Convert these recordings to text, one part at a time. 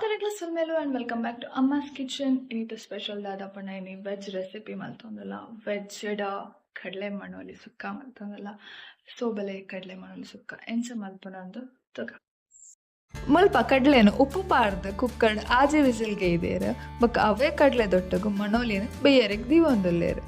ಮಾತಾಡಕ್ಲ ಸುಲ್ಮೇಲು and welcome back to Amma's kitchen. ಇದು special ದಾದಪ್ಪಣ್ಣ ಇನಿ ವೆಜ್ ರೆಸಿಪಿ ಮಲ್ತೊಂದಲ್ಲ. ವೆಜ್ಜಡ ಕಡಲೆ ಮಣ್ಣೊಲಿ ಸುಕ್ಕ ಮಲ್ತೊಂದಲ್ಲ. ಸೋಬಲೆ ಕಡಲೆ ಮಣ್ಣೊಲಿ ಸುಕ್ಕ ಎಂಚ ಮಲ್ಪನ ಅಂದು ತಗ ಮುಲ್ಪ ಕಡ್ಲೆನು ಉಪ್ಪು ಪಾರ್ದು ಕುಕ್ಕರ್ ಆಜೆ ವಿಸಿಲ್ಗೆ ಇದೇರು ಬೊಕ್ಕ ಅವೇ ಕಡ್ಲೆ ದೊಟ್ಟಗು ಮಣ್ಣೊಲಿನ ಬೇಯರಿಗೆ ದೀವೊಂದುಲ್ಲೇರು.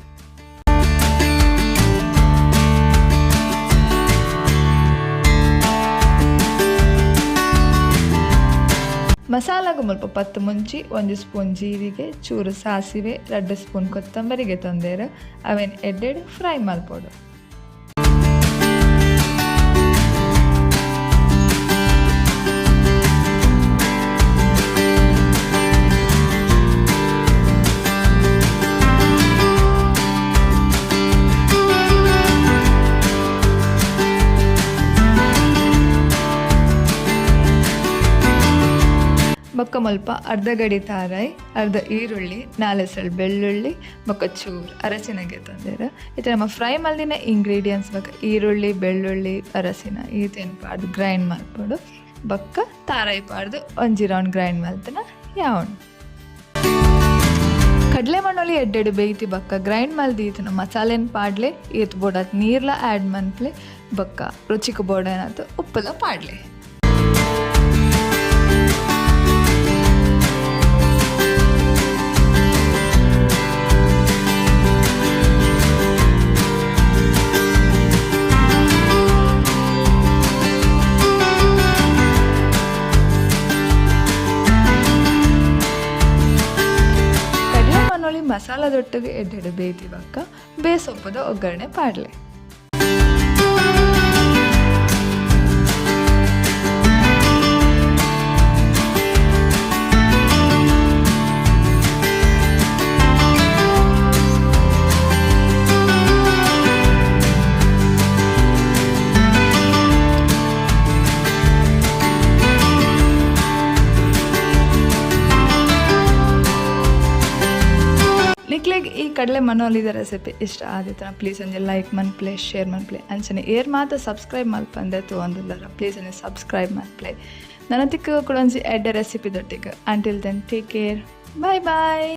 ಮಸಾಲಾಗ ಮುಲ್ಪ ಪತ್ತು ಮುಂಚಿ 1 ಸ್ಪೂನ್ ಜೀರಿಗೆ, ಚೂರು ಸಾಸಿವೆ, 2 ಸ್ಪೂನ್ ಕೊತ್ತಂಬರಿಗೆ ತಂದೇರು ಅವೇನು ಎಡ್ಡೆಡು ಫ್ರೈ ಮಲ್ಪೋಡು. ಬೊಕ್ಕ ಮುಲ್ಪ ಅರ್ಧ ಗಡಿ ತಾರಾಯಿ, ಅರ್ಧ ಈರುಳ್ಳಿ, 4 ಎಸಳು ಬೆಳ್ಳುಳ್ಳಿ, ಬೊಕ್ಕ ಚೂರು ಅರಸಿನಗೆ ತಂದೇರು. ಇದು ನಮ್ಮ ಫ್ರೈ ಮಲ್ದಿನ ಇಂಗ್ರೀಡಿಯೆಂಟ್ಸ್ ಬೊಕ್ಕ ಈರುಳ್ಳಿ, ಬೆಳ್ಳುಳ್ಳಿ, ಅರಸಿನ ಈತೇನು ಪಾಡ್ದು ಗ್ರೈಂಡ್ ಮಾಡ್ಬೋದು. ಬೊಕ್ಕ ತಾರಾಯಿ ಪಾಡ್ದು ಒಂಜಿ ರೌಂಡ್ ಗ್ರೈಂಡ್ ಮಲ್ತನ ಯಾವಣ್ ಕಡಲೆ ಮಣ್ಣೊಲಿ ಎಡ್ಡೆಡು ಬೇಯ್ತಿ ಬೊಕ್ಕ ಗ್ರೈಂಡ್ ಮಲ್ದಿ ಈತನ ಮಸಾಲೆನ ಪಾಡ್ಲೆ ಈತ್ ಬೋಡತ್ ನೀರ್ಲ ಆ್ಯಡ್ ಮನ್ಪ್ಲೆ ಬೊಕ್ಕ ರುಚಿಗೆ ಬೋಡೇನಾಯ್ತು ಉಪ್ಪುಲ ಪಾಡ್ಲೆ. ಮಸಾಲದೊಟ್ಟಿಗೆ ಎಡ್ಡೆಡು ಬೇಯ್ತಿವಕ್ಕ ಬೇಸೊಪ್ಪದ ಒಗ್ಗರಣೆ ಪಾಡ್ಲೆ. ನಿಕ್ಲೆಗ್ ಈ ಕಡಲೆ ಮಣ್ಣೊಲಿದ ರೆಸಿಪಿ ಇಷ್ಟ ಆದಿತ್ತನ ಪ್ಲೀಸ್ ಒಂಜಿ ಲೈಕ್ ಮನ್ಪ್ಲೆ, ಶೇರ್ ಮನ್ಪ್ಲೆ ಅಂಚನೆ ಏರ್ ಮಾತ ಸಬ್ಸ್ಕ್ರೈಬ್ ಮಲ್ಪಂದೆ ತೊಂದಿಲ್ಲರ ಪ್ಲೀಸ್ ಒಂಜಿ ಸಬ್ಸ್ಕ್ರೈಬ್ ಮನ್ಪ್ಲೆ. ನನ್ನ ತಿಕ್ಕ ಕೂಡ ಒಂಜಿ ಎಡ್ಡೆ ರೆಸಿಪಿ ದೊಟ್ಟಿಗೆ. Until then take care, bye ಬಾಯ್.